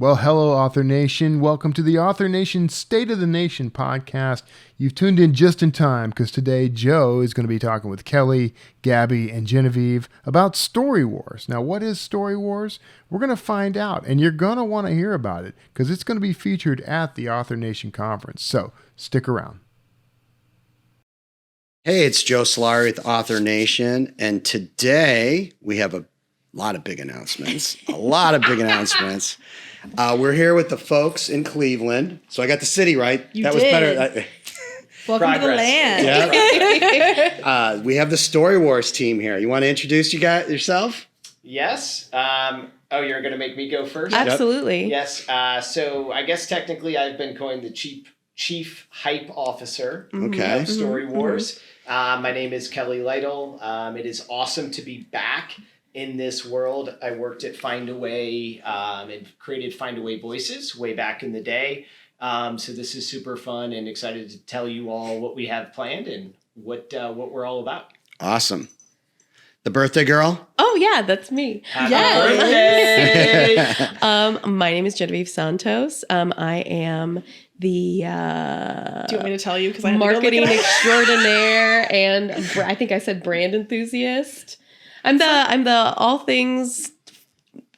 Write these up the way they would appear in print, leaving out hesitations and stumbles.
Well, hello, Author Nation. Welcome to the Author Nation State of the Nation podcast. You've tuned in just in time because today Joe is going to be talking with Kelly, Gabby, and Genevieve about Story Wars. Now, what is Story Wars? We're going to find out, and you're going to want to hear about it because it's going to be featured at the Author Nation conference. So stick around. Hey, it's Joe Solari with Author Nation, and today we have a lot of big announcements. We're here with the folks in Cleveland. So I got the city right. That was better. Welcome to the land. Yeah. We have the Story Wars team here. You want to introduce yourself? Yes. You're going to make me go first? Absolutely. Yes. So I guess technically I've been coined the chief hype officer of Story Wars. My name is Kelly Lytle. It is awesome to be back in this world. I worked at Find a Way and created Find a Way Voices way back in the day. So this is super fun and excited to tell you all what we have planned and what we're all about. Awesome. The birthday girl? Oh, yeah, that's me. Happy birthday! My name is Genevieve Santos. I am the Do you want me to tell you? Because I marketing extraordinaire and I think I said brand enthusiast. I'm the all things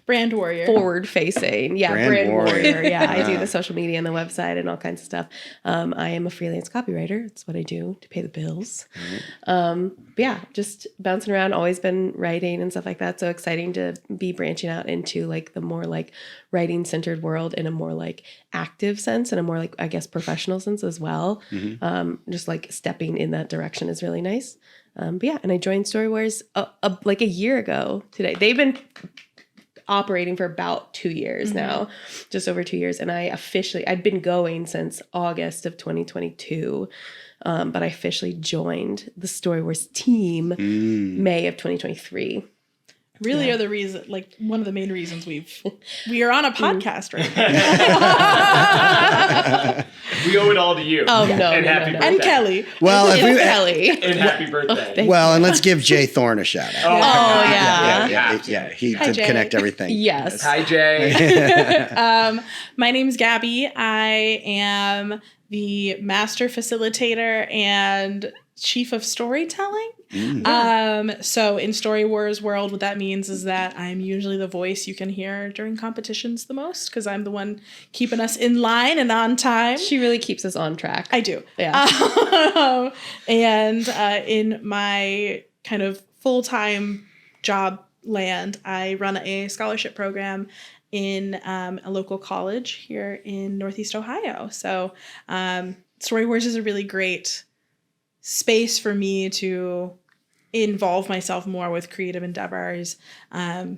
brand warrior, forward facing. Yeah, brand warrior. Yeah, I do Yeah. the social media and the website and all kinds of stuff. I am a freelance copywriter. It's what I do to pay the bills. But yeah, just bouncing around, always been writing and stuff like that. So exciting to be branching out into like the more like writing centered world in a more like active sense and a more like, I guess, professional sense as well. Just like stepping in that direction is really nice. But yeah, and I joined Story Wars like a year ago today. They've been operating for about 2 years now, just over 2 years. And I'd been going since August of 2022, but I officially joined the Story Wars team May of 2023. Really are the reason, like one of the main reasons we are on a podcast right now. We owe it all to you. Oh, no, and no, happy no. birthday. And Kelly. Well, Kelly. And happy birthday. and let's give Jay Thorne a shout out. Yeah. He Hi, could Jay. connect everything. Yes. Hi, Jay. My name's Gabby. I am the master facilitator and chief of storytelling. So in Story Wars world, what that means is that I'm usually the voice you can hear during competitions the most because I'm the one keeping us in line and on time. She really keeps us on track. I do. Yeah. And in my kind of full-time job land, I run a scholarship program in a local college here in Northeast Ohio. So Story Wars is a really great space for me to involve myself more with creative endeavors. I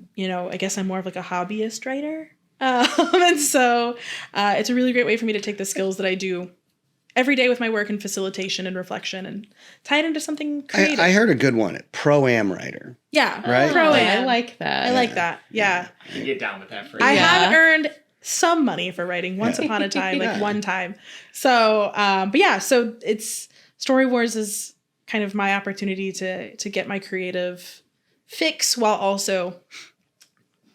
guess I'm more of like a hobbyist writer. And so it's a really great way for me to take the skills that I do every day with my work in facilitation and reflection and tie it into something creative. I heard a good one. Pro-am writer. Yeah. Right? Pro-am. I like that. I like that. Yeah. You get down with that phrase. I have earned some money for writing once upon a time, like one time. So, but yeah, so it's Story Wars is kind of my opportunity to get my creative fix while also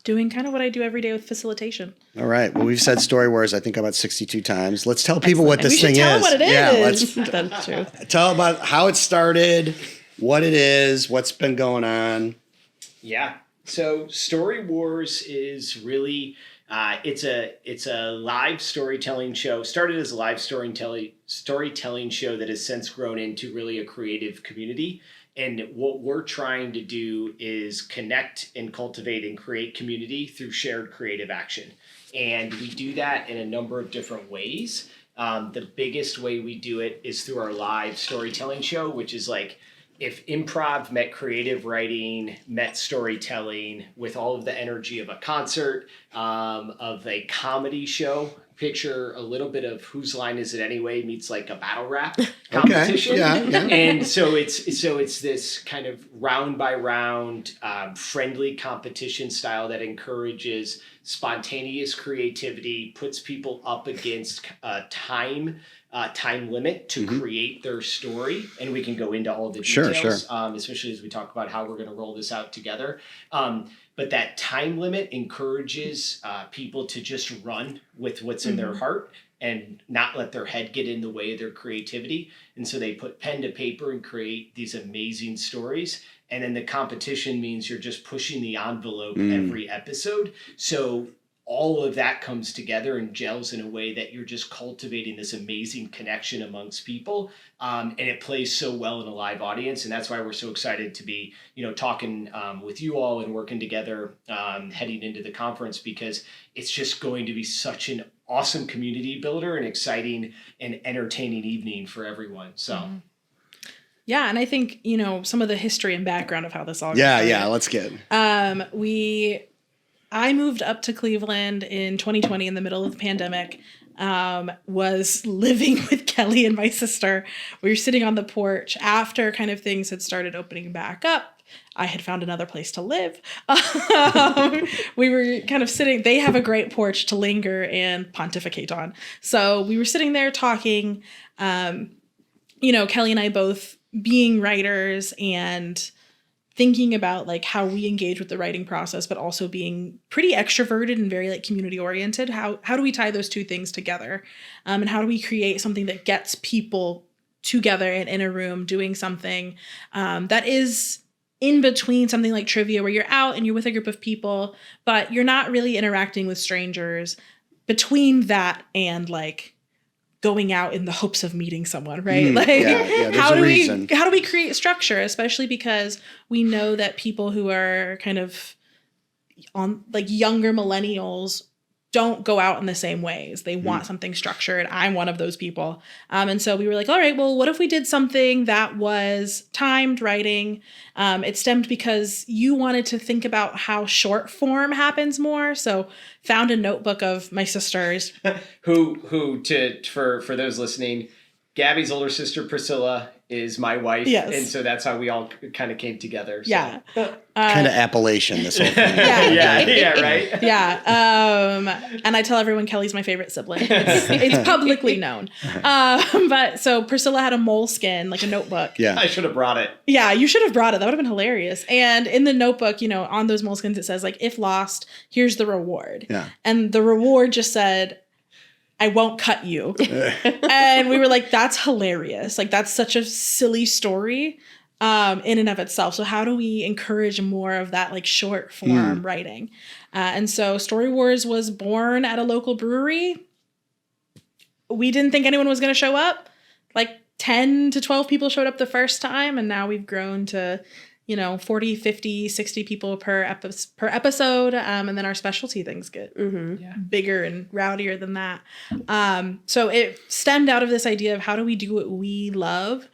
doing kind of what I do every day with facilitation. All right. Well, we've said Story Wars, I think, about 62 times. Let's tell people what this We should thing tell is. them what it Yeah, is. That's true. tell about how it started, what it is, what's been going on. Yeah. So Story Wars is really it's a live storytelling show. Started as a live storytelling show that has since grown into really a creative community. And what we're trying to do is connect and cultivate and create community through shared creative action. And we do that in a number of different ways. The biggest way we do it is through our live storytelling show, which is like if improv met creative writing, met storytelling with all of the energy of a concert, of a comedy show. Picture a little bit of Whose Line Is It Anyway meets like a battle rap competition. Yeah. And so it's this kind of round by round friendly competition style that encourages spontaneous creativity, puts people up against time time limit to create their story, and we can go into all the Sure, details, sure. especially as we talk about how we're going to roll this out together. But that time limit encourages people to just run with what's in their heart and not let their head get in the way of their creativity. And so they put pen to paper and create these amazing stories. And then the competition means you're just pushing the envelope every episode. So all of that comes together and gels in a way that you're just cultivating this amazing connection amongst people. And it plays so well in a live audience. And that's why we're so excited to be, talking with you all and working together heading into the conference, because it's just going to be such an awesome community builder and exciting and entertaining evening for everyone. So. Yeah, and I think, some of the history and background of how this all Yeah, let's get I moved up to Cleveland in 2020 in the middle of the pandemic, was living with Kelly and my sister. We were sitting on the porch after kind of things had started opening back up. I had found another place to live. We were kind of sitting, they have a great porch to linger and pontificate on. So we were sitting there talking, Kelly and I both being writers and thinking about like how we engage with the writing process, but also being pretty extroverted and very like community oriented. How do we tie those two things together? And how do we create something that gets people together and in a room doing something that is in between something like trivia where you're out and you're with a group of people, but you're not really interacting with strangers, between that and like going out in the hopes of meeting someone, right? How do we create structure, especially because we know that people who are kind of on like younger millennials don't go out in the same ways. They want something structured. I'm one of those people. And so we were like, all right, well, what if we did something that was timed writing? It stemmed because you wanted to think about how short form happens more. So found a notebook of my sister's. For those listening, Gabby's older sister, Priscilla, is my wife. Yes. And so that's how we all kind of came together. So. Yeah. kind of Appalachian, this whole thing. Yeah, right? Yeah. And I tell everyone Kelly's my favorite sibling. It's publicly known. But so Priscilla had a moleskin, like a notebook. Yeah. I should have brought it. Yeah, you should have brought it. That would have been hilarious. And in the notebook, on those moleskins, it says like, if lost, here's the reward. Yeah. And the reward just said, I won't cut you. And we were like, that's hilarious. Like, that's such a silly story in and of itself. So how do we encourage more of that like short form writing? And so Story Wars was born at a local brewery. We didn't think anyone was going to show up. Like 10 to 12 people showed up the first time. And now we've grown to 40, 50, 60 people per episode. And then our specialty things get bigger and rowdier than that. So it stemmed out of this idea of how do we do what we love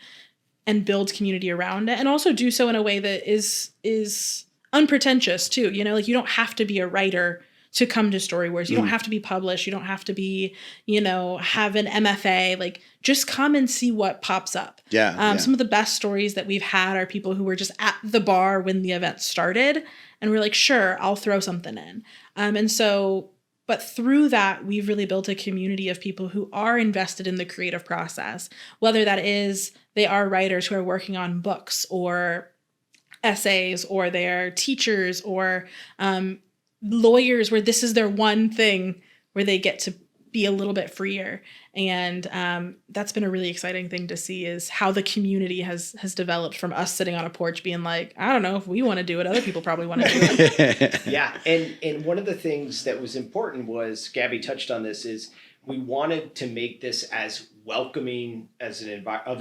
and build community around it, and also do so in a way that is unpretentious too. Like you don't have to be a writer to come to Story Wars. You don't have to be published. You don't have to be, have an MFA. Like just come and see what pops up. Some of the best stories that we've had are people who were just at the bar when the event started and we're like, sure, I'll throw something in. But through that, we've really built a community of people who are invested in the creative process, whether that is they are writers who are working on books or essays, or they're teachers or lawyers where this is their one thing where they get to be a little bit freer. And that's been a really exciting thing to see, is how the community has developed from us sitting on a porch being like, I don't know if we want to do it, other people probably want to do it. Yeah. And one of the things that was important was, Gabby touched on this, is we wanted to make this as welcoming as an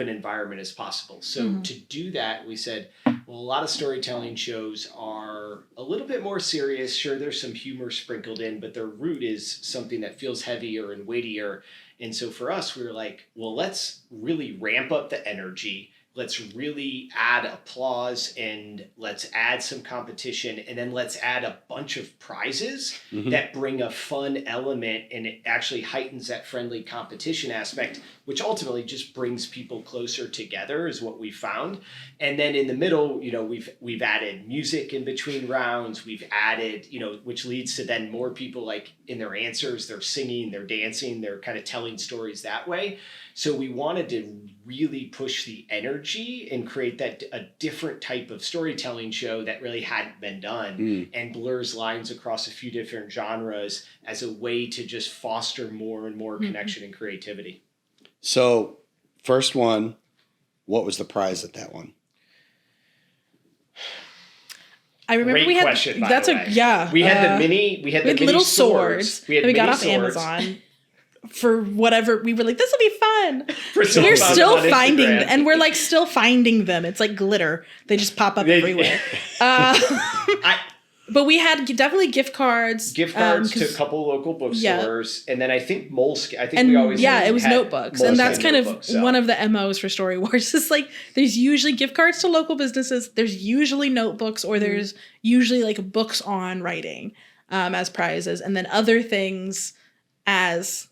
environment as possible. So to do that, we said, well, a lot of storytelling shows are a little bit more serious. Sure, there's some humor sprinkled in, but their root is something that feels heavier and weightier. And so for us, we were like, well, let's really ramp up the energy. let's really add applause and let's add some competition, and then let's add a bunch of prizes that bring a fun element, and it actually heightens that friendly competition aspect, which ultimately just brings people closer together is what we found. And then in the middle, we've added music in between rounds. We've added, which leads to then more people like in their answers, they're singing, they're dancing, they're kind of telling stories that way. So we wanted to really push the energy and create a different type of storytelling show that really hadn't been done and blurs lines across a few different genres as a way to just foster more and more connection and creativity. So first one, what was the prize at that one? I remember Great we had question, by that's the a way. yeah. We had the mini little swords We had that we got mini off swords. Amazon for whatever. We were like, this will be fun. For some We're fun still on finding Instagram. them, and we're like still finding them. It's like glitter; they just pop up everywhere. But we had definitely gift cards. To a couple local bookstores, and then I think Moleskine. I think and we always it was had notebooks, and that's Moleskine kind notebooks, of one of the MOs for Story Wars. It's like there's usually gift cards to local businesses. There's usually notebooks, or there's usually like books on writing as prizes, and then other things as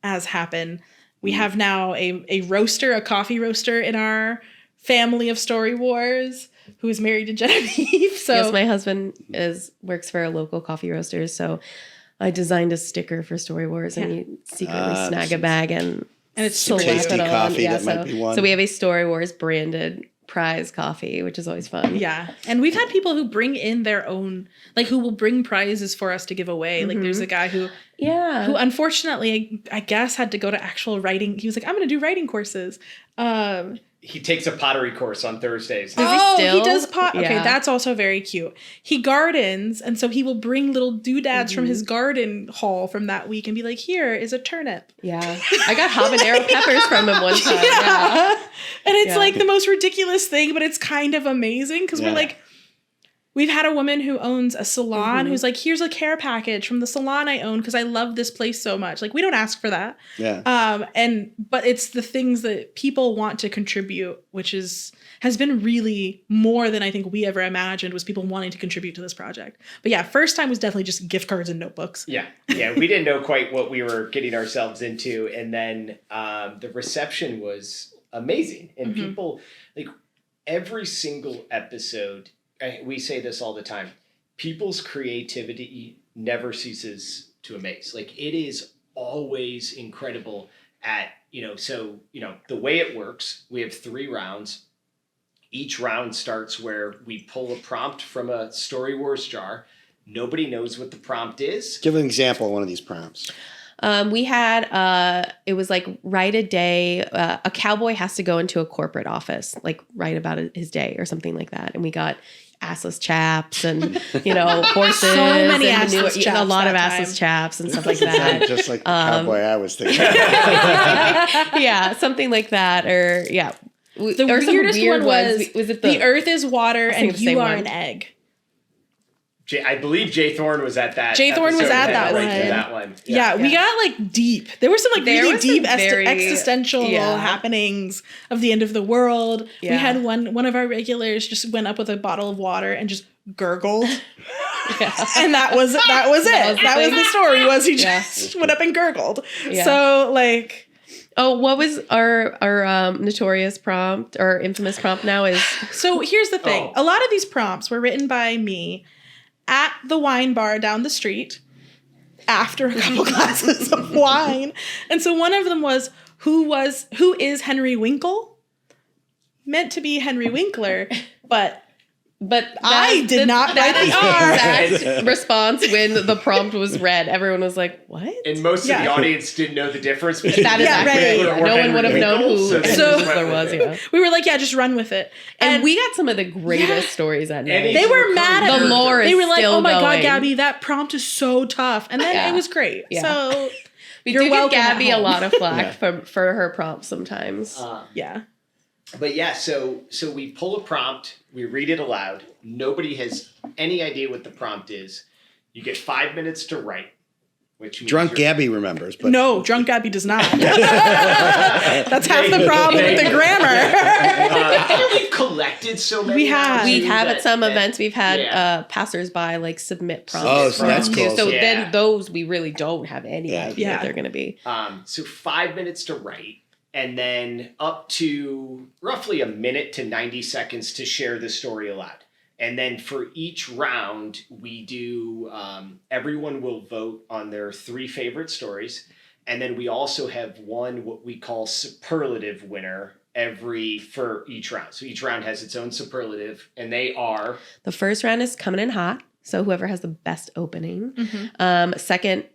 happen. We have now a roaster, a coffee roaster in our family of Story Wars, who is married to Genevieve. So yes, my husband works for a local coffee roaster, so I designed a sticker for Story Wars, and you secretly snag a bag and it's slap tasty it on. coffee. Yeah, That might be one. So we have a Story Wars branded prize coffee, which is always fun. yeah, and we've had people who bring in their own, like who will bring prizes for us to give away. Like there's a guy who unfortunately I guess had to go to actual writing. He was like, I'm going to do writing courses. He takes a pottery course on Thursdays. Does he still? He does pot. Okay, Yeah. that's also very cute. He gardens, and so he will bring little doodads from his garden haul from that week and be like, here is a turnip. Yeah. I got habanero peppers from him one time. Yeah. And it's like the most ridiculous thing, but it's kind of amazing because we're like, we've had a woman who owns a salon who's like, here's a care package from the salon I own because I love this place so much. Like, we don't ask for that. Yeah. But it's the things that people want to contribute, which has been really more than I think we ever imagined, was people wanting to contribute to this project. But yeah, first time was definitely just gift cards and notebooks. Yeah. We didn't know quite what we were getting ourselves into. And then the reception was amazing. And people, like, every single episode, we say this all the time, people's creativity never ceases to amaze. Like, it is always incredible at, the way it works, we have 3 rounds. Each round starts where we pull a prompt from a Story Wars jar. Nobody knows what the prompt is. Give an example of one of these prompts. We had, it was like write a day. A cowboy has to go into a corporate office, like write about his day or something like that. And we got assless chaps and, horses. So many and assless chaps. a lot of that assless time. chaps and stuff like that. Just like the cowboy I was thinking. Yeah, something like that. Or, yeah. The Or some weirdest weird one was ones. Was it the earth is water thinking and the same you are one. an egg. I believe Jay Thorne was at that. Jay Thorne was episode at and that right one. to that one. Yeah, we got like deep. There were some like There really was some deep very- existential happenings of the end of the world. We Yeah. had one of our regulars just went up with a bottle of water and just gurgled. And that was it. That was the story. Was he just went up and gurgled. Yeah. So like, Oh, what was our notorious prompt or infamous prompt now is... so here's the thing. A lot of these prompts were written by me at the wine bar down the street after a couple glasses of wine. And so one of them was, who is Henry Winkle? Meant to be Henry Winkler, but I did not write the R. That exact response when the prompt was read. Everyone was like, what? And most of the audience didn't know the difference between That is accurate. Winkler or No one Henry would have known Winkle, who they Henry just Winkler went was. with it. Yeah. We were like, yeah, just run with it. And we got some of the greatest stories at night. And They were mad at The me. lore is They were like, still oh my God, going. Gabby, that prompt is so tough. And then it was great. Yeah. So We you're do give welcome at Gabby a home. lot of flack for her prompts sometimes. yeah. But yeah, so we pull a prompt, we read it aloud. Nobody has any idea what the prompt is. You get 5 minutes to write. which means Drunk Gabby remembers, but No, drunk Gabby does not. Drunk Gabby remembers. But No, drunk Gabby does not. That's half the problem with the grammar. and we've collected so many. We have. We have that- at some that- events, we've had yeah. passersby like submit prompts. Oh, so that's too. cool. So Yeah. then those we really don't have any Yeah. idea Yeah. what they're going to be. So 5 minutes to write, and then up to roughly a minute to 90 seconds to share the story aloud. And then for each round, we do, everyone will vote on their 3 favorite stories. And then we also have one, what we call superlative winner for each round. So each round has its own superlative, and they are. The first round is coming in hot. So whoever has the best opening. Mhm.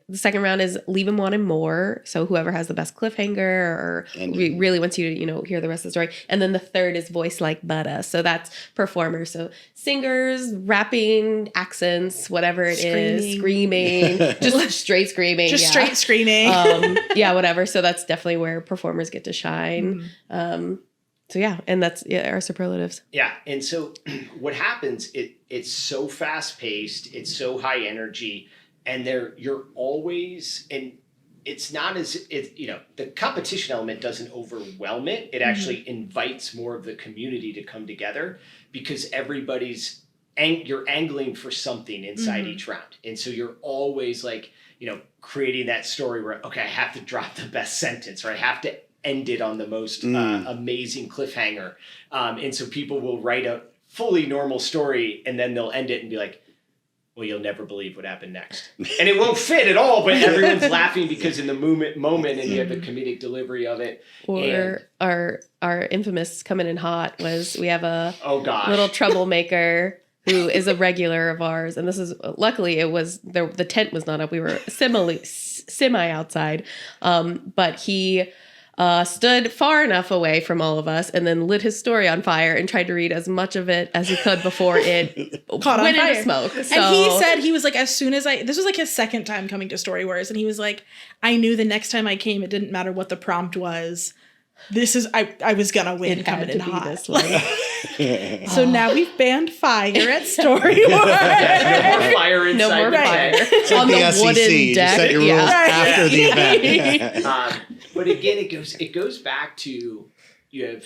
The second round is leave them wanting more. So whoever has the best cliffhanger or Ending. really wants you to, hear the rest of the story. And then the third is voice like butter. So that's performers. So singers, rapping, accents, whatever it is, screaming, just straight screaming. Just yeah. straight screaming. Yeah, whatever. So that's definitely where performers get to shine. So yeah, and that's our superlatives. Yeah, and so what happens? It's so fast paced, it's so high energy, and you're always, and it's not as the competition element doesn't overwhelm it. It actually invites more of the community to come together because everybody's you're angling for something inside each round, and so you're always like creating that story where okay, I have to drop the best sentence, or I have to end it on the most amazing cliffhanger. And so people will write a fully normal story and then they'll end it and be like, well, you'll never believe what happened next. And it won't fit at all, but everyone's laughing because in the moment and you have the comedic delivery of it. Or our infamous coming in hot was we have a Oh gosh. little troublemaker who is a regular of ours. And this is, luckily it was, the tent was not up. We were semi outside. But he stood far enough away from all of us and then lit his story on fire and tried to read as much of it as he could before it Caught on went fire. into smoke. So, And he said, he was like, as soon as this was like his second time coming to Story Wars, and he was like, I knew the next time I came, it didn't matter what the prompt was. I was gonna win it coming had in to be hot. this way. So now we've banned fire at Story Wars. No more fire inside No more the fire. tent. It's like On the the SEC. wooden You deck. set your rules Yeah. after the event. But again, it goes back to you have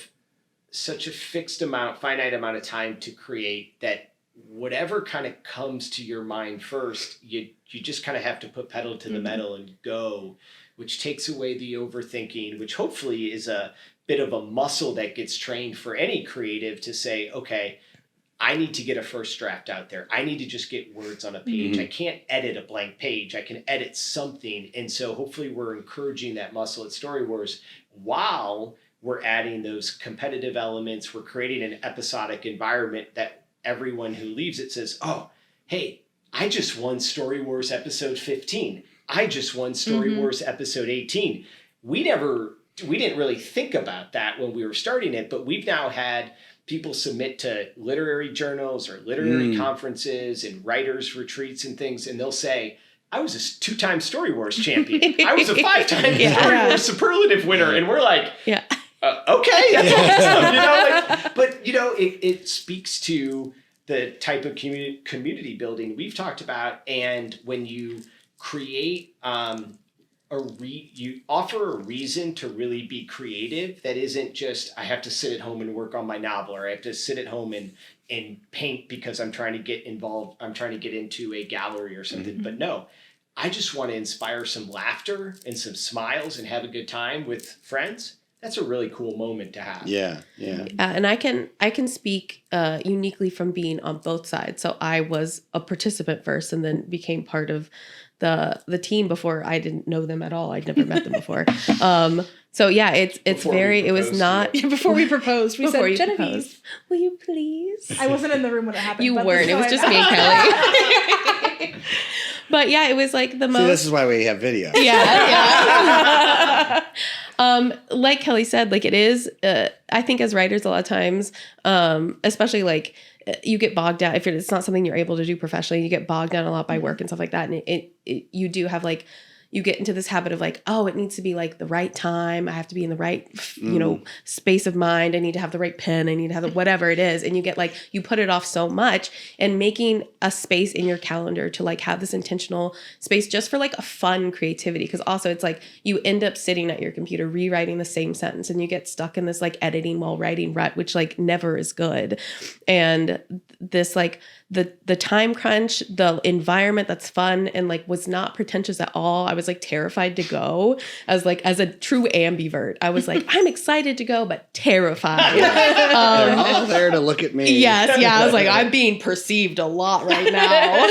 such a finite amount of time to create that whatever kind of comes to your mind first, you just kind of have to put pedal to the metal and go, which takes away the overthinking, which hopefully is a bit of a muscle that gets trained for any creative to say, okay, I need to get a first draft out there. I need to just get words on a page. I can't edit a blank page. I can edit something. And so hopefully we're encouraging that muscle at Story Wars while we're adding those competitive elements. We're creating an episodic environment that everyone who leaves it says, oh, hey, I just won Story Wars episode 15. I just won Story Wars episode 18. We didn't really think about that when we were starting it, but we've now had people submit to literary journals or literary conferences and writers retreats and things, and they'll say, I was a 2-time Story Wars champion. I was a 5-time Story Wars superlative winner. And we're like, okay, that's awesome. But it speaks to the type of community building we've talked about. And when you create you offer a reason to really be creative that isn't just I have to sit at home and work on my novel, or I have to sit at home and paint because I'm trying to get involved, I'm trying to get into a gallery or something. But no, I just want to inspire some laughter and some smiles and have a good time with friends. That's a really cool moment to have. Yeah. And I can speak uniquely from being on both sides. So I was a participant first and then became part of the team before. I didn't know them at all. I'd never met them before. So yeah, it was not Before we proposed, we said, Genevieve, proposed, will you please? I wasn't in the room when it happened. You but weren't. It was just me and Kelly. But yeah, it was like the most. See, this is why we have video. Yeah. Like Kelly said, like it is, I think as writers, a lot of times, especially like you get bogged down if it's not something you're able to do professionally, you get bogged down a lot by work and stuff like that. And you do have like, you get into this habit of like, oh, it needs to be like the right time. I have to be in the right, you know, space of mind. I need to have the right pen. I need to have whatever it is. And you get like, you put it off so much, and making a space in your calendar to like have this intentional space just for like a fun creativity. Cause also it's like you end up sitting at your computer rewriting the same sentence, and you get stuck in this like editing while writing rut, which like never is good. And this like the time crunch, the environment that's fun and like was not pretentious at all. I was like terrified to go. I was like, as a true ambivert, I was like, I'm excited to go, but terrified. They're all there to look at me. Yes. Yeah. I was like, I'm being perceived a lot right now.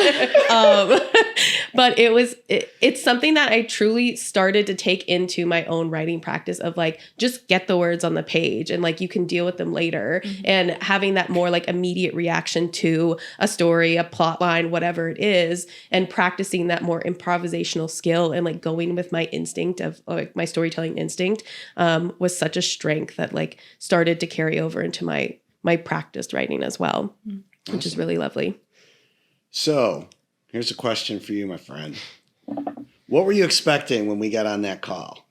But it's something that I truly started to take into my own writing practice of like, just get the words on the page and like, you can deal with them later. And having that more like immediate reaction to a story, a plot line, whatever it is, and practicing that more improvisational skill and like going with my instinct of like my storytelling instinct was such a strength that like started to carry over into my practiced writing as well, which is really lovely. So here's a question for you, my friend. What were you expecting when we got on that call?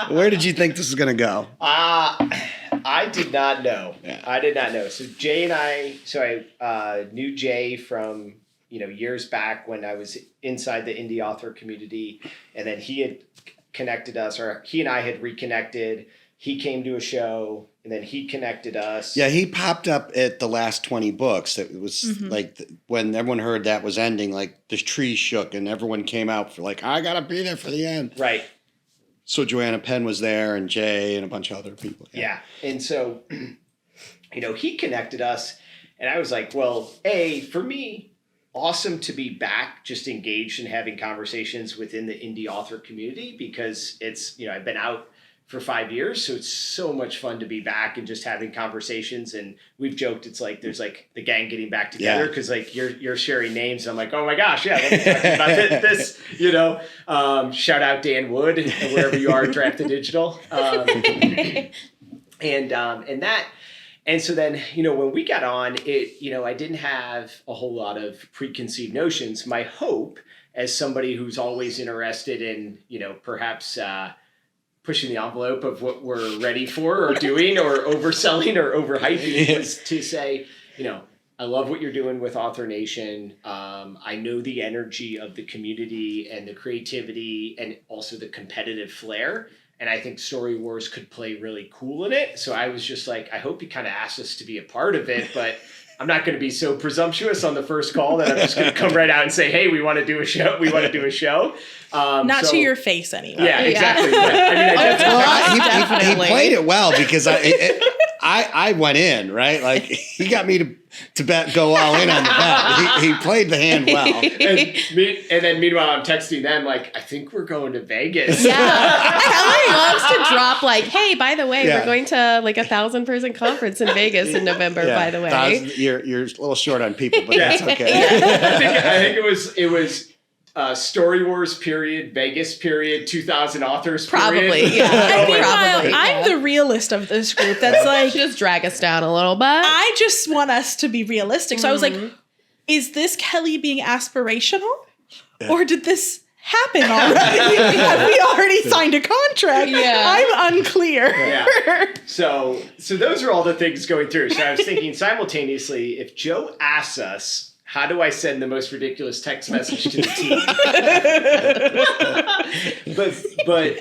Where did you think this was going to go? I did not know. Yeah. I did not know. So Jay and I knew Jay from, years back when I was inside the indie author community, and then he had connected us, or he and I had reconnected. He came to a show, and then he connected us. Yeah, he popped up at the last 20 books. It was like when everyone heard that was ending, like the trees shook and everyone came out for like, I got to be there for the end. Right. So Joanna Penn was there and Jay and a bunch of other people. Yeah. And so, he connected us, and I was like, well, for me, awesome to be back, just engaged in having conversations within the indie author community, because it's, I've been out for 5 years. So it's so much fun to be back and just having conversations. And we've joked, it's like, there's like the gang getting back together. Cause like you're sharing names. And I'm like, oh my gosh. Yeah. Let's talk about this, shout out Dan Wood, wherever you are, Draft the Digital. And so then, when we got on it, I didn't have a whole lot of preconceived notions. My hope, as somebody who's always interested in, perhaps, pushing the envelope of what we're ready for or doing or overselling or overhyping, was to say, I love what you're doing with Author Nation. I know the energy of the community and the creativity and also the competitive flair. And I think Story Wars could play really cool in it. So I was just like, I hope you kind of asked us to be a part of it, but I'm not going to be so presumptuous on the first call that I'm just going to come right out and say, hey, we want to do a show. Not to your face anyway. Yeah, exactly. Yeah. He played it well, because I went in, right? Like he got me to go all in on the bet. He played the hand well. And then meanwhile, I'm texting them like, I think we're going to Vegas. Yeah. Kelly loves to drop like, hey, by the way, we're going to like 1,000-person conference in Vegas in November, by the way. You're a little short on people, but that's okay. I think it was Story Wars period, Vegas period, 2,000 authors period. Probably, yeah. Meanwhile, I'm the realist of this group. That's like, just drag us down a little bit. I just want us to be realistic. So I was like, is this Kelly being aspirational? Yeah. Or did this happen already? Have we already signed a contract? Yeah. I'm unclear. Yeah. So those are all the things going through. So I was thinking simultaneously, if Joe asks us, how do I send the most ridiculous text message to the team?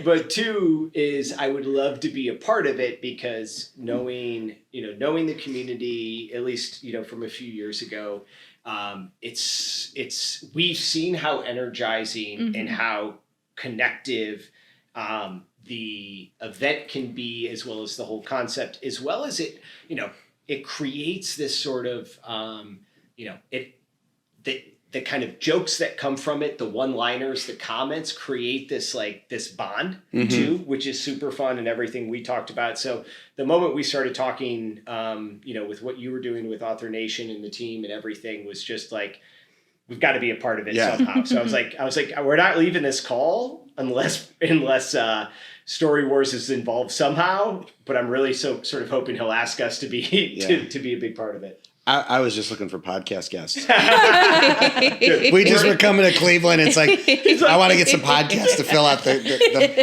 But two is I would love to be a part of it, because knowing the community, at least, from a few years ago, it's we've seen how energizing and how connective the event can be, as well as the whole concept, as well as it creates this sort of the kind of jokes that come from it, the one-liners, the comments create this bond too, which is super fun, and everything we talked about. So the moment we started talking, with what you were doing with Author Nation and the team and everything, was just like, we've got to be a part of it somehow. So I was like, we're not leaving this call unless Story Wars is involved somehow. But I'm really sort of hoping he'll ask us to be to be a big part of it. I was just looking for podcast guests. We just were coming to Cleveland. It's like, I want to get some podcasts to fill out the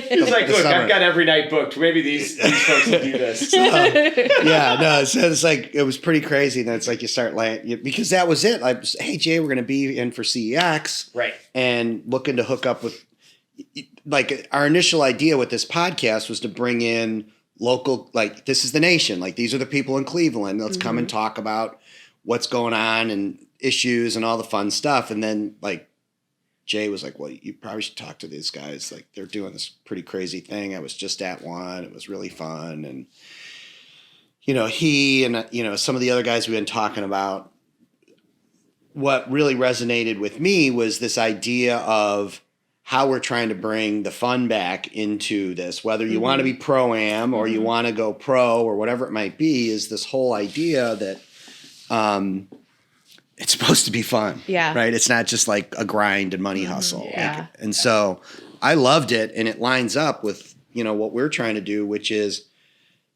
He's like, look, summer. I've got every night booked. Maybe these folks will do this. So it's like, it was pretty crazy. And then it's like you start because that was it. Like, hey, Jay, we're going to be in for CEX. Right. And looking to hook up with, like, our initial idea with this podcast was to bring in local, like, this is the nation. Like, these are the people in Cleveland. Let's come and talk about what's going on and issues and all the fun stuff. And then, like, Jay was like, well, you probably should talk to these guys. Like, they're doing this pretty crazy thing. I was just at one. It was really fun. And, he and, some of the other guys we've been talking about, what really resonated with me was this idea of how we're trying to bring the fun back into this, whether you want to be pro-am or you want to go pro or whatever it might be, is this whole idea that it's supposed to be fun. Yeah. Right? It's not just like a grind and money hustle. Yeah. And so I loved it, and it lines up with, what we're trying to do, which is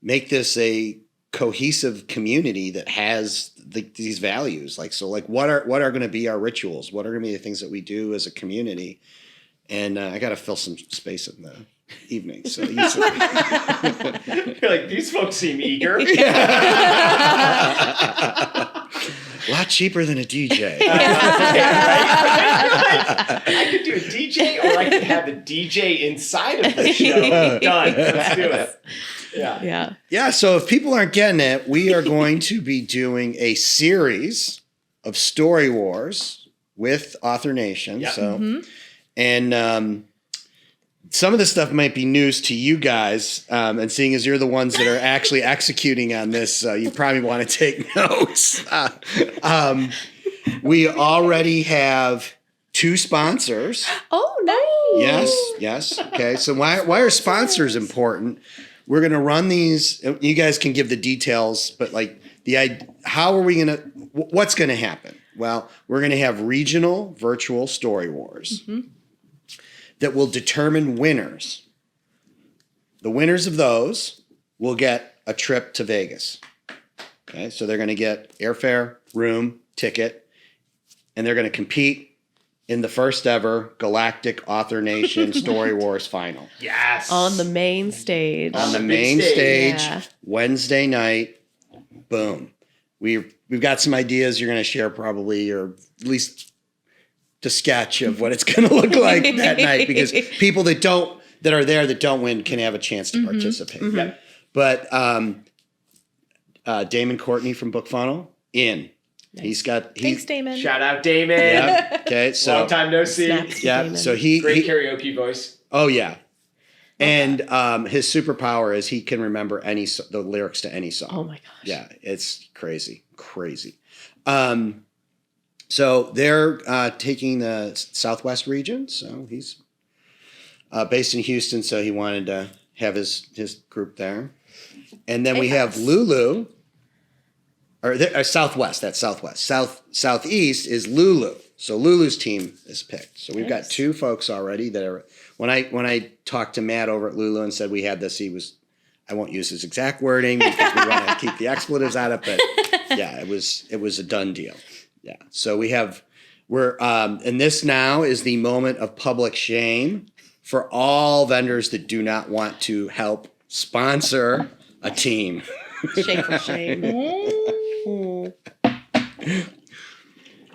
make this a cohesive community that has these values. Like, so, like, what are going to be our rituals? What are going to be the things that we do as a community? And I got to fill some space in the evening. So you're like, these folks seem eager. A lot cheaper than a DJ. I could do a DJ, or I could have a DJ inside of the show. Done. Let's do it. Yeah. Yeah. So if people aren't getting it, we are going to be doing a series of Story Wars with Author Nation. Yep. So, and some of this stuff might be news to you guys. And seeing as you're the ones that are actually executing on this, you probably want to take notes. We already have 2 sponsors. Oh, nice. Yes. Okay. So why are sponsors important? We're going to run these. You guys can give the details, but like how are we going to, what's going to happen? Well, we're going to have regional virtual Story Wars that will determine winners. The winners of those will get a trip to Vegas. Okay. So they're going to get airfare, room, ticket, and they're going to compete in the first ever Galactic Author Nation Story Wars final. Yes. On the main stage. On the main stage, Yeah. Wednesday night. Boom. We've got some ideas you're going to share probably, or at least the sketch of what it's going to look like that night, because people that are there that don't win can have a chance to participate. Yep. But Damon Courtney from Book Funnel in. Nice. Thanks, Damon. Shout out Damon. Yeah. Okay. So long time no see. Snaps to yeah. Damon. So Great karaoke voice. Oh yeah. And his superpower is he can remember the lyrics to any song. Oh my gosh. Yeah, it's crazy. So they're taking the Southwest region. So he's based in Houston, so he wanted to have his group there. And then we have Lulu, or Southwest. That's Southwest. Southeast is Lulu. So Lulu's team is picked. So we've got 2 folks already that are. When I talked to Matt over at Lulu and said we had this, I won't use his exact wording because we want to keep the expletives out of it. But yeah, it was a done deal. Yeah. So and this now is the moment of public shame for all vendors that do not want to help sponsor a team. Shame for shame.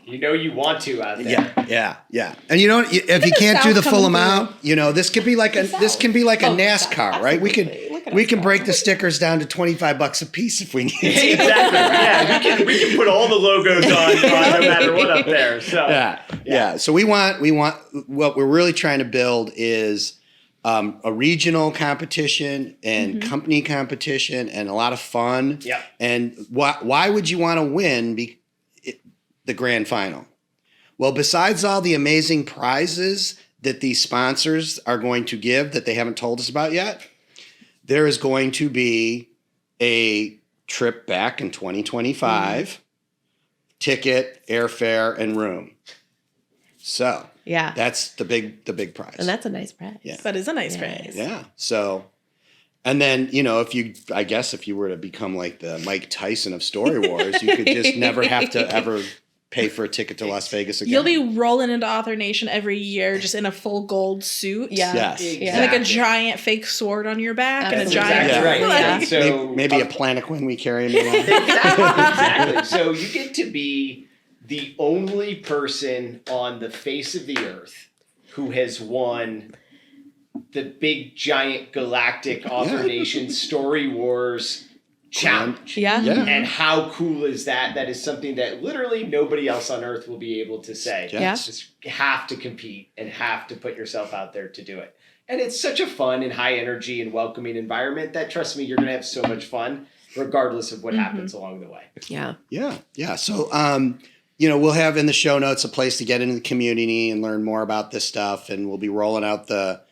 You know you want to out there. Yeah. And if you can't do the full amount, this could be like a NASCAR, right? We can break the stickers down to $25 a piece if we need to. Exactly. Yeah, we can put all the logos on no matter what up there. So yeah. So we want what we're really trying to build is a regional competition and company competition and a lot of fun. Yeah. And why would you want to win the grand final? Well, besides all the amazing prizes that these sponsors are going to give that they haven't told us about yet, there is going to be a trip back in 2025, ticket, airfare, and room. So Yeah. that's the big prize. And that's a nice prize. Yeah. That is a nice Yes. prize. Yeah. So And then, if you were to become like the Mike Tyson of Story Wars, you could just never have to ever pay for a ticket to Las Vegas again. You'll be rolling into Author Nation every year just in a full gold suit. Yeah. Yes. Exactly. And like a giant fake sword on your back and a That's giant exactly right. Yeah. So maybe a Planoquin we carry in the exactly. So you get to be the only person on the face of the earth who has won the big giant galactic Author Nation Story Wars challenge. Yeah. And how cool is that? That is something that literally nobody else on earth will be able to say. Yeah. Just have to compete and have to put yourself out there to do it. And it's such a fun and high energy and welcoming environment that, trust me, you're going to have so much fun regardless of what happens along the way. Yeah. Yeah. So, we'll have in the show notes a place to get into the community and learn more about this stuff. And we'll be rolling out the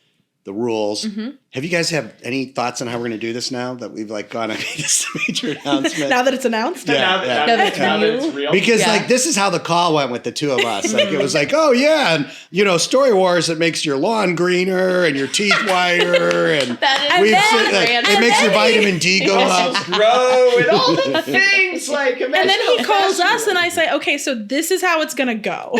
rules. Have you guys have any thoughts on how we're going to do this now that we've gone and made this major announcement? Now that it's announced? Yeah. Now that it's real. Because this is how the call went with the two of us. It was oh yeah, and Story Wars, it makes your lawn greener and your teeth whiter, and it makes your vitamin D go up. Grow and all the things And then he calls us and I say, okay, so this is how it's going to go.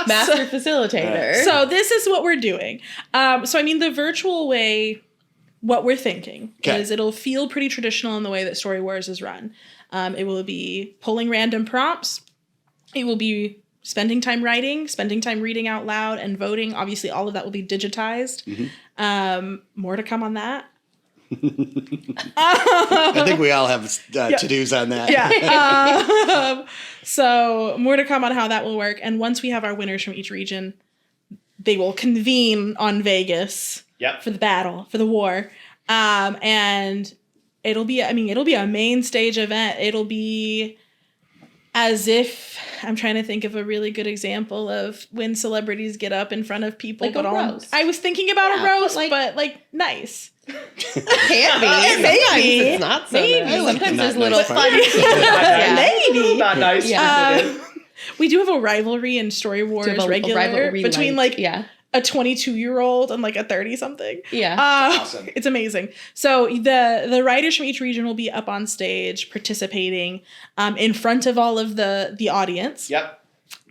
Master facilitator. So this is what we're doing. The virtual way, what we're thinking is it'll feel pretty traditional in the way that Story Wars is run. It will be pulling random prompts. It will be spending time writing, spending time reading out loud, and voting. Obviously, all of that will be digitized. More to come on that. I think we all have to-dos on that. Yeah. So more to come on how that will work. And once we have our winners from each region, they will convene on Vegas for the battle, for the war. And it'll be a main stage event. It'll be as if, I'm trying to think of a really good example of when celebrities get up in front of people. Like a roast. I was thinking about a roast, but nice. Can't be. Maybe. It's not so nice. Sometimes there's little fun. Maybe. Not nice. Yeah. We do have a rivalry in Story Wars regular between a 22-year-old and a 30-something. Yeah. Awesome. It's amazing. So the writers from each region will be up on stage participating in front of all of the audience. Yep.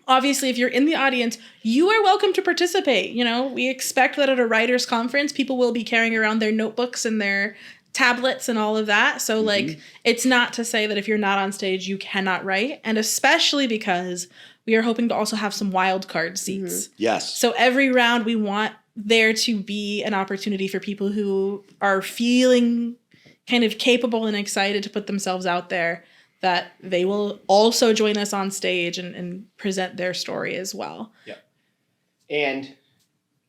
Obviously, if you're in the audience, you are welcome to participate. We expect that at a writers' conference, people will be carrying around their notebooks and their tablets and all of that. So it's not to say that if you're not on stage, you cannot write. And especially because we are hoping to also have some wild card seats. Yes. So every round we want there to be an opportunity for people who are feeling kind of capable and excited to put themselves out there, that they will also join us on stage and present their story as well. Yep. And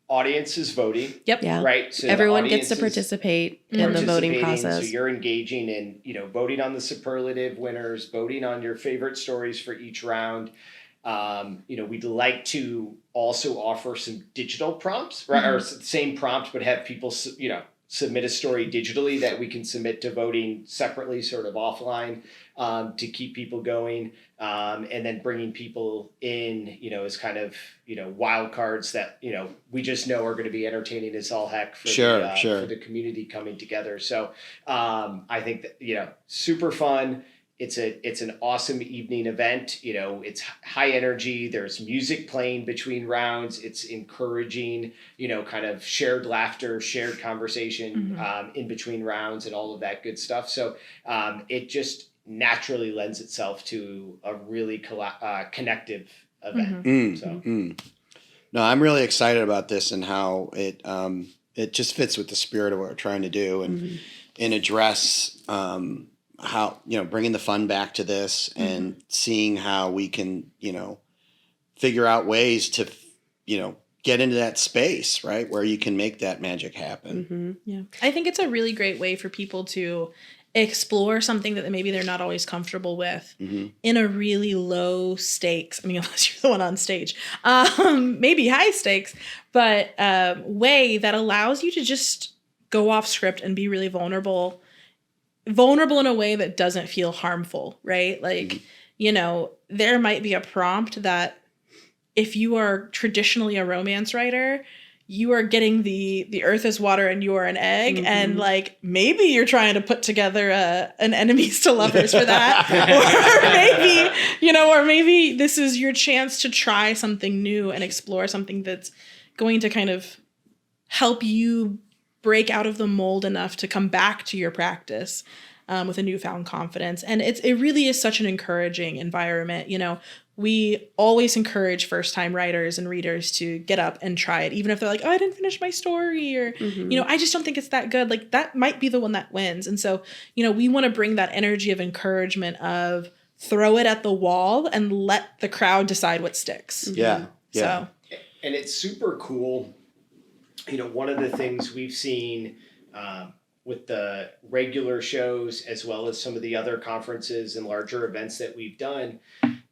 audience is voting. Yep. Yeah. Right. So everyone gets to participate in the voting process. So you're engaging in, voting on the superlative winners, voting on your favorite stories for each round. We'd like to also offer some digital prompts, right? Or same prompt, but have people, submit a story digitally that we can submit to voting separately, sort of offline, to keep people going. And then bringing people in, as kind of, wild cards that, we just know are going to be entertaining as all heck for for the community coming together. So I think that, super fun. It's an awesome evening event. It's high energy. There's music playing between rounds. It's encouraging, kind of shared laughter, shared conversation in between rounds and all of that good stuff. So it just naturally lends itself to a really connective event. No, I'm really excited about this and how it just fits with the spirit of what we're trying to do and address how, bringing the fun back to this and seeing how we can, figure out ways to, get into that space, right, where you can make that magic happen. Yeah. I think it's a really great way for people to explore something that maybe they're not always comfortable with in a really low stakes. Unless you're the one on stage, maybe high stakes, but way that allows you to just go off script and be really vulnerable in a way that doesn't feel harmful, right? There might be a prompt that if you are traditionally a romance writer, you are getting the earth is water and you are an egg, and like maybe you're trying to put together an enemies to lovers for that, or maybe this is your chance to try something new and explore something that's going to kind of help you break out of the mold enough to come back to your practice with a newfound confidence. And it really is such an encouraging environment. We always encourage first-time writers and readers to get up and try it, even if they're like, oh, I didn't finish my story, or, I just don't think it's that good. Like, that might be the one that wins. And so, we want to bring that energy of encouragement of throw it at the wall and let the crowd decide what sticks. Yeah. So, and it's super cool. One of the things we've seen with the regular shows, as well as some of the other conferences and larger events that we've done,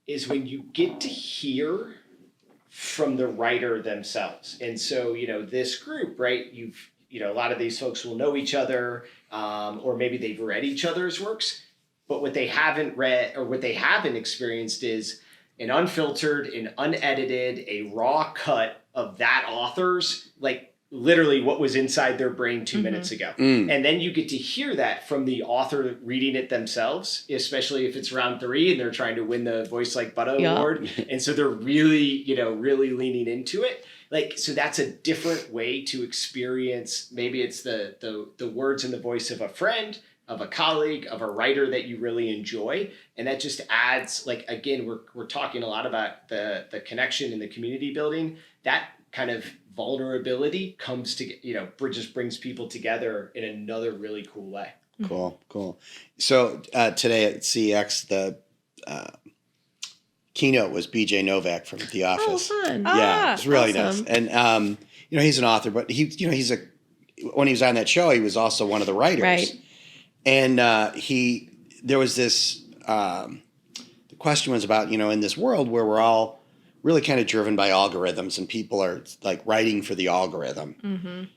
is when you get to hear from the writer themselves. And so, this group, right, a lot of these folks will know each other, or maybe they've read each other's works, but what they haven't read or what they haven't experienced is an unfiltered and unedited, a raw cut of that author's, like, literally what was inside their brain 2 minutes ago. And then you get to hear that from the author reading it themselves, especially if it's round 3 and they're trying to win the Voice Like Butter award. And so they're really, really leaning into it. Like, so that's a different way to experience. Maybe it's the words in the voice of a friend, of a colleague, of a writer that you really enjoy. And that just adds, like, again, we're talking a lot about the connection and the community building. That kind of vulnerability comes to, just brings people together in another really cool way. Cool. So today at CEX, the keynote was BJ Novak from The Office. Oh, fun. Yeah, it's really awesome. nice. And, he's an author, but when he was on that show, he was also one of the writers. Right. And there was this, the question was about, in this world where we're all really kind of driven by algorithms and people are like writing for the algorithm.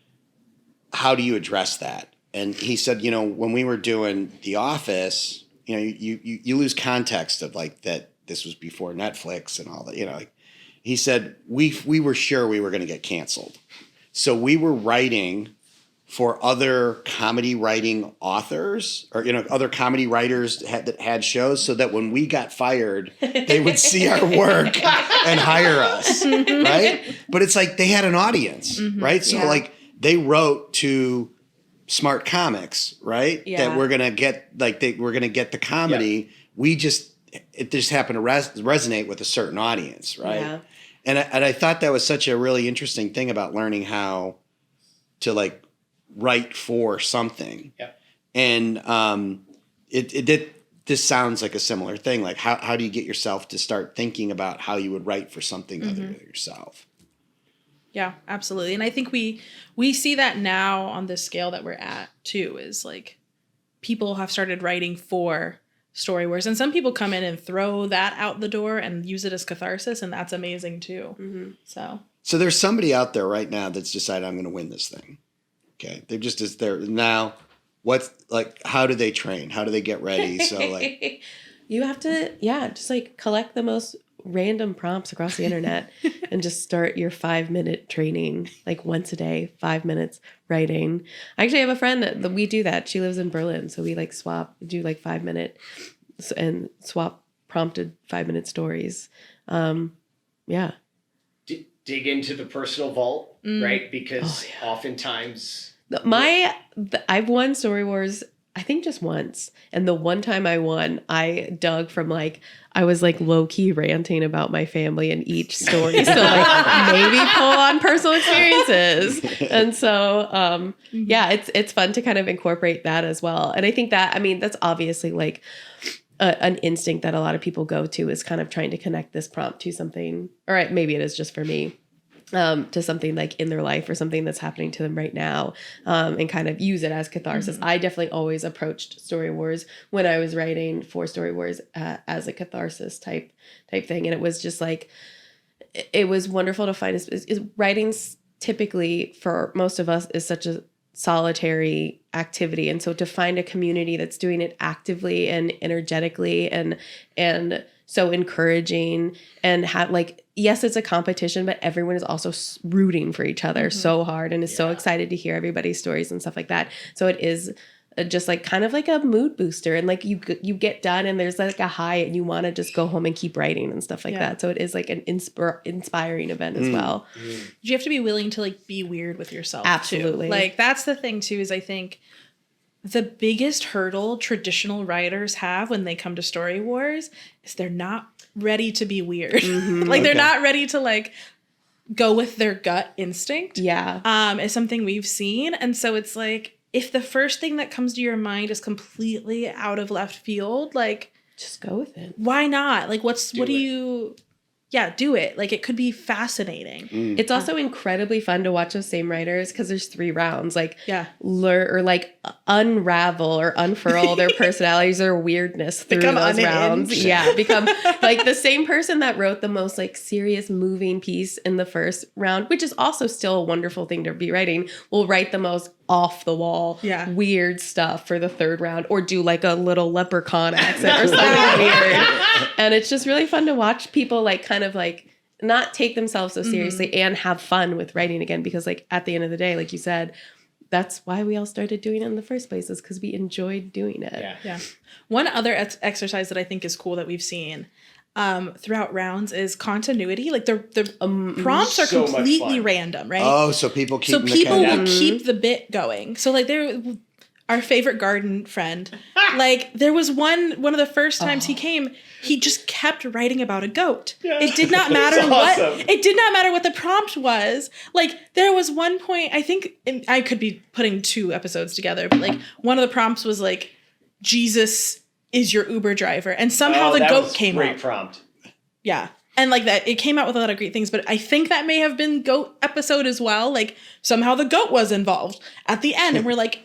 How do you address that? And he said, when we were doing The Office, you lose context of like that this was before Netflix and all that, like he said, we were sure we were going to get canceled. So we were writing for other comedy writing authors or, other comedy writers that had shows so that when we got fired, they would see our work and hire us, right? But it's like they had an audience, right? So like they wrote to smart comics, right? Yeah. That we're going to get, we're going to get the comedy. Yeah. It just happened to resonate with a certain audience, right? Yeah. And I thought that was such a really interesting thing about learning how to like write for something. Yeah. And this sounds like a similar thing. Like how do you get yourself to start thinking about how you would write for something other than yourself? Yeah, absolutely. And I think we see that now on the scale that we're at too, is like people have started writing for story wars, and some people come in and throw that out the door and use it as catharsis, and that's amazing too. So there's somebody out there right now that's decided I'm going to win this thing. Okay. They're just as there now. What's like, how do they train? How do they get ready? So like, you have to, just like collect the most random prompts across the internet and just start your 5-minute training, like once a day, 5 minutes writing. I actually have a friend that we do that. She lives in Berlin. So we like do like 5-minute and swap prompted 5-minute stories. Yeah. Dig into the personal vault, right? Because oftentimes I've won Story Wars, I think just once. And the one time I won, I dug from like, I was like low key ranting about my family in each story. So like maybe pull on personal experiences. And so, it's fun to kind of incorporate that as well. And I think that's obviously like an instinct that a lot of people go to, is kind of trying to connect this prompt to something, or maybe it is just for me, to something like in their life or something that's happening to them right now, and kind of use it as catharsis. I definitely always approached Story Wars when I was writing for Story Wars as a catharsis type thing. And it was just like, it was wonderful to find writing typically for most of us is such a solitary activity. And so to find a community that's doing it actively and energetically and so encouraging and have like, yes, it's a competition, but everyone is also rooting for each other so hard and is so excited to hear everybody's stories and stuff like that. So it is just like kind of like a mood booster, and like you get done and there's like a high and you want to just go home and keep writing and stuff like that. So it is like an inspiring event as well. You have to be willing to like be weird with yourself. Absolutely. Too. Like that's the thing too, is I think the biggest hurdle traditional writers have when they come to Story Wars is they're not ready to be weird. Like they're not ready to like go with their gut instinct. Yeah. Is something we've seen. And so it's like, if the first thing that comes to your mind is completely out of left field, like just go with it. Why not? Like do it. Like it could be fascinating. It's also incredibly fun to watch those same writers because there's 3 rounds. Like unravel or unfurl their personalities or weirdness through become those unhinged. rounds. Yeah, become like the same person that wrote the most like serious moving piece in the first round, which is also still a wonderful thing to be writing, will write the most off the wall weird stuff for the 3rd round, or do like a little leprechaun accent or something weird. And it's just really fun to watch people like kind of like not take themselves so seriously and have fun with writing again, because like at the end of the day, like you said, that's why we all started doing it in the first place, is because we enjoyed doing it. Yeah. One other exercise that I think is cool that we've seen throughout rounds is continuity. Like the prompts are so completely random, right? Oh, so people keep will keep the bit going. So like our favorite garden friend, like there was one of the first times he came, he just kept writing about a goat. It did not matter it did not matter what the prompt was. Like there was one point, I think, and I could be putting 2 episodes together, but like one of the prompts was like, Jesus is your Uber driver, and somehow the goat came great up. Prompt. Yeah. And like that, it came out with a lot of great things, but I think that may have been goat episode as well. Like somehow the goat was involved at the end, and we're like,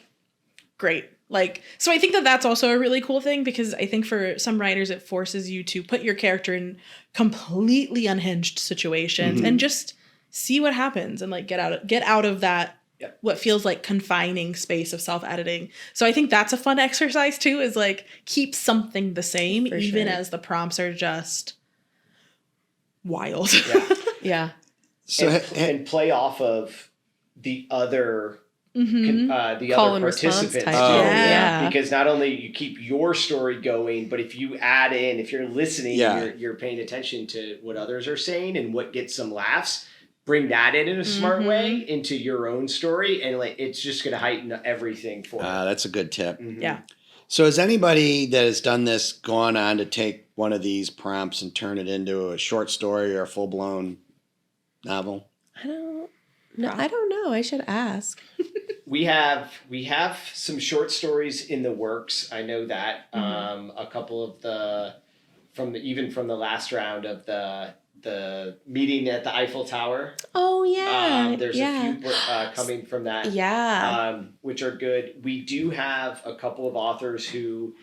great. Like, so I think that that's also a really cool thing, because I think for some writers, it forces you to put your character in completely unhinged situations and just see what happens and like get out of that, what feels like confining space of self-editing. So I think that's a fun exercise too, is like keep something the same, even as the prompts are just wild. Yeah. So and play off of the other the Call other and response participants. type. Because not only you keep your story going, but if you add in, if you're listening, you're paying attention to what others are saying and what gets some laughs. Bring that in a smart way into your own story, and like it's just going to heighten everything for you. That's a good tip. Yeah. So has anybody that has done this gone on to take one of these prompts and turn it into a short story or a full-blown novel? I don't know. I should ask. We have some short stories in the works. I know that a couple of from the last round of the meeting at the Eiffel Tower. Oh yeah. There's a few coming from that. Yeah. Which are good. We do have a couple of authors who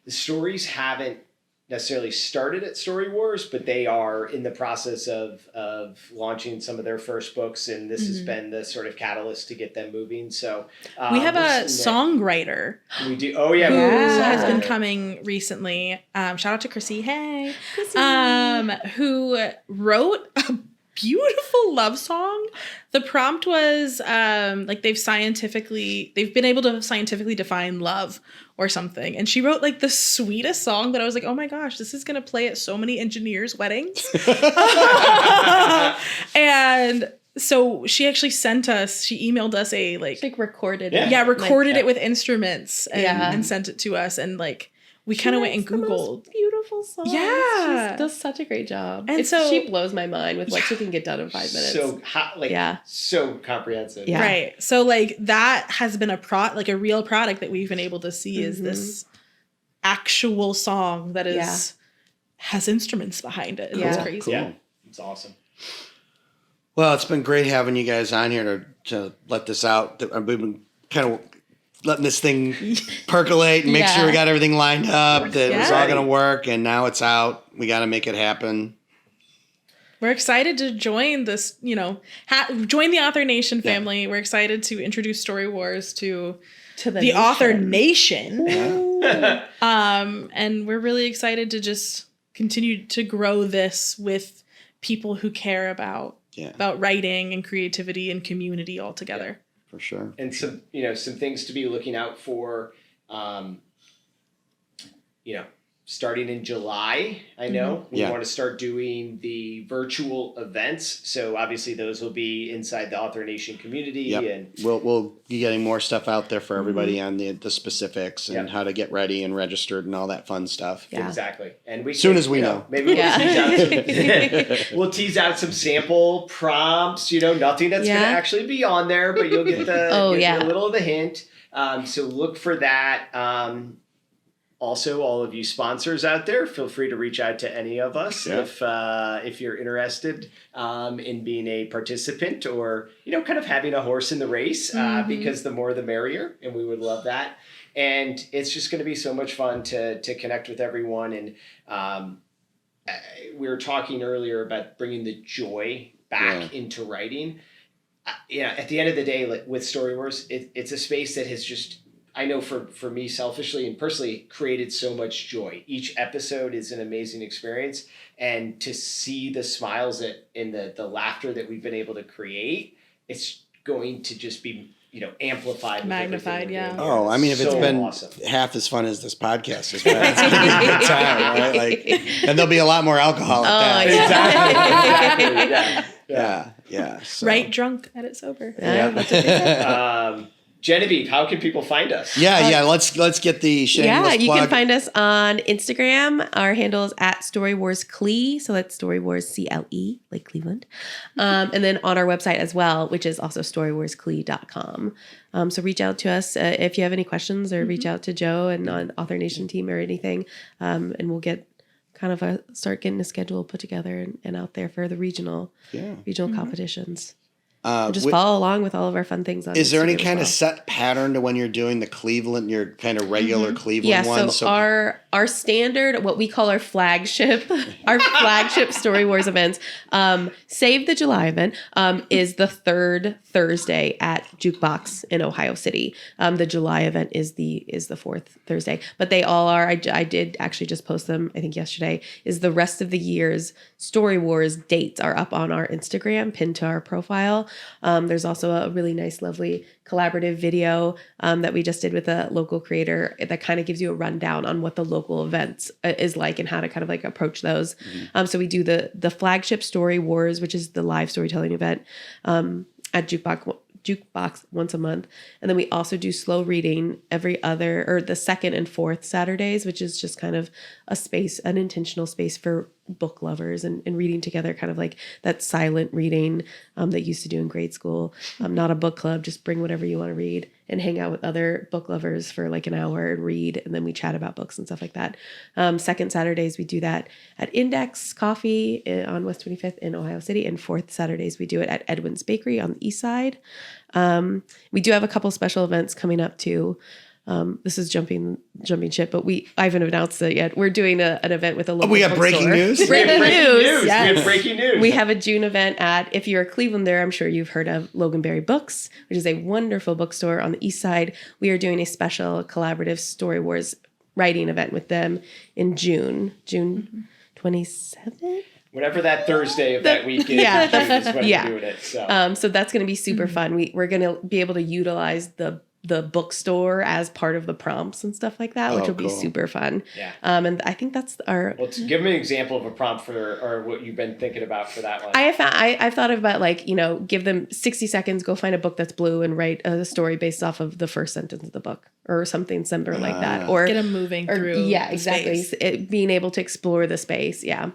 the stories haven't necessarily started at Story Wars, but they are in the process of launching some of their first books, and this has been the sort of catalyst to get them moving. So we have a songwriter. We do. Oh yeah, who has been coming recently. Shout out to Chrissy. Hey, who wrote a beautiful love song. The prompt was like they've been able to scientifically define love or something, and she wrote like the sweetest song that I was like, oh my gosh, this is gonna play at so many engineers' weddings. And so she actually she emailed us she recorded it. Recorded it with instruments and sent it to us, and like we kind of went and Googled. The most beautiful song. Yeah. She does such a great job. And she blows my mind with what she can get done in 5 minutes. So so comprehensive. Yeah. Right. So like that has been a real product that we've been able to see is this actual song that has instruments behind it. It's crazy. Cool. Yeah. It's awesome. Well, it's been great having you guys on here to let this out. We've been kind of letting this thing percolate and make sure we got everything lined up, that it was all going to work, and now it's out. We got to make it happen. We're excited to join this, join the Author Nation family. We're excited to introduce Story Wars to the Author Nation. And we're really excited to just continue to grow this with people who care about writing and creativity and community all together. For sure. And some things to be looking out for, starting in July, I know we want to start doing the virtual events. So obviously those will be inside the Author Nation community, and we'll be getting more stuff out there for everybody on the specifics and how to get ready and registered and all that fun stuff. Yeah. Exactly. And we soon as we know. Maybe we'll tease out some sample prompts, nothing that's going to actually be on there, but you'll get the a little of the hint. So look for that. Also, all of you sponsors out there, feel free to reach out to any of us if you're interested in being a participant or, kind of having a horse in the race, because the more the merrier, and we would love that. And it's just going to be so much fun to connect with everyone. And we were talking earlier about bringing the joy back into writing. At the end of the day, like with Story Wars, it's a space that has just, I know for me selfishly and personally, created so much joy. Each episode is an amazing experience. And to see the smiles and the laughter that we've been able to create, it's going to just be, amplified. Magnified, yeah. Oh, I mean, if it's been awesome. half as fun as this podcast has been, it's going to be a good time, right? Like, and there'll be a lot more alcohol at that. Exactly. Yeah. So. Write drunk, edit sober. That's what they said. Genevieve, how can people find us? Let's get the shameless plug. You can find us on Instagram. Our handle is at Story Wars Cle, so that's Story Wars CLE, like Cleveland. And then on our website as well, which is also storywarscle.com. So reach out to us if you have any questions, or reach out to Joe and on Author Nation team or anything, and we'll get kind of start getting a schedule put together and out there for the regional competitions. Just follow along with all of our fun things on Is there Instagram any kind of set pattern to when you're doing the Cleveland, your kind of regular Cleveland one? So our standard, what we call our flagship Story Wars events, save the July event, is the third Thursday at Jukebox in Ohio City. The July event is the fourth Thursday, but they all are. I did actually just post them, I think yesterday. Is the rest of the year's Story Wars dates are up on our Instagram, pinned to our profile. There's also a really nice, lovely collaborative video that we just did with a local creator that kind of gives you a rundown on what the local events is like and how to kind of like approach those. So we do the flagship Story Wars, which is the live storytelling event at Jukebox once a month. And then we also do slow reading the second and fourth Saturdays, which is just kind of an intentional space for book lovers and reading together, kind of like that silent reading that used to do in grade school. Not a book club, just bring whatever you want to read and hang out with other book lovers for like an hour and read, and then we chat about books and stuff like that. Second Saturdays, we do that at Index Coffee on West 25th in Ohio City, and fourth Saturdays, we do it at Edwin's Bakery on the east side. We do have a couple special events coming up too. This is jumping ship, but I haven't announced it yet. We're doing an event with a local we got breaking news? Breaking news. Yes. We have breaking news. We have a June event if you're a Clevelander, I'm sure you've heard of Loganberry Books, which is a wonderful bookstore on the east side. We are doing a special collaborative Story Wars writing event with them in June 27th. Whatever that Thursday of that week is, is when we're doing it. So that's going to be super fun. We're going to be able to utilize the bookstore as part of the prompts and stuff like that, which will be super fun. Yeah. And I think that's our... Well, give me an example of a prompt or what you've been thinking about for that one. I've thought about give them 60 seconds, go find a book that's blue and write a story based off of the first sentence of the book or something similar like that. Or get them moving through exactly. Being able to explore the space. Yeah.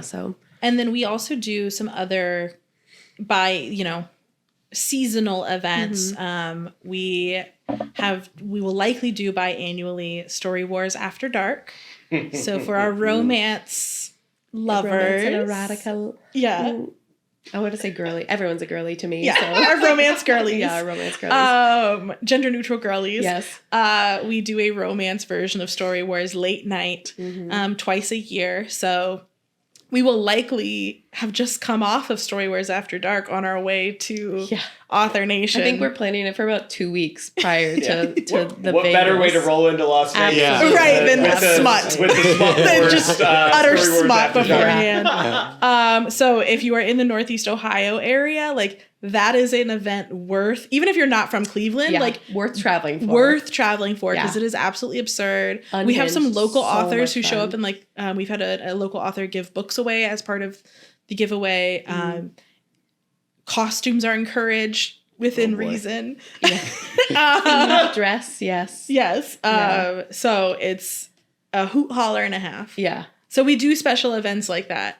So... And then we also do some other seasonal events. We will likely do biannually Story Wars After Dark. So for our romance lovers, and erotica. I want to say girly. Everyone's a girly to me. Yeah, so. our romance girlies. Our romance girlies. Gender neutral girlies. Yes. We do a romance version of Story Wars late night, twice a year. So we will likely have just come off of Story Wars After Dark on our way to Author Nation. I think we're planning it for about 2 weeks prior to the what Vegas. better way to roll into Las Vegas? Absolutely. Right, than with the smut. With the smut Than wars, just Story utter Wars smut After Dark. beforehand. So if you are in the Northeast Ohio area, like that is an event worth, even if you're not from Cleveland, like worth traveling for. Because it is absolutely absurd. Unhinged, we have some local so authors much who show fun. up and like we've had a local author give books away as part of the giveaway. Costumes are encouraged within reason. Dress, yes. Yes. So it's a hoot holler and a half. Yeah. So we do special events like that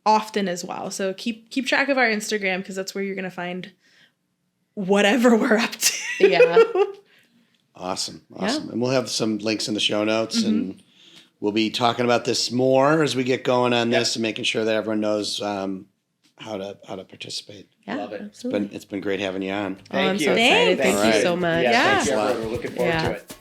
often as well. So keep track of our Instagram because that's where you're going to find whatever we're up to. Yeah. Awesome. And we'll have some links in the show notes, and we'll be talking about this more as we get going on this and making sure that everyone knows how to participate. Yeah, Love it. absolutely. It's been great having you on. I'm Thank you. so excited. Thanks. Thank you so much. Thank you, Yeah. everyone. We're looking forward to it.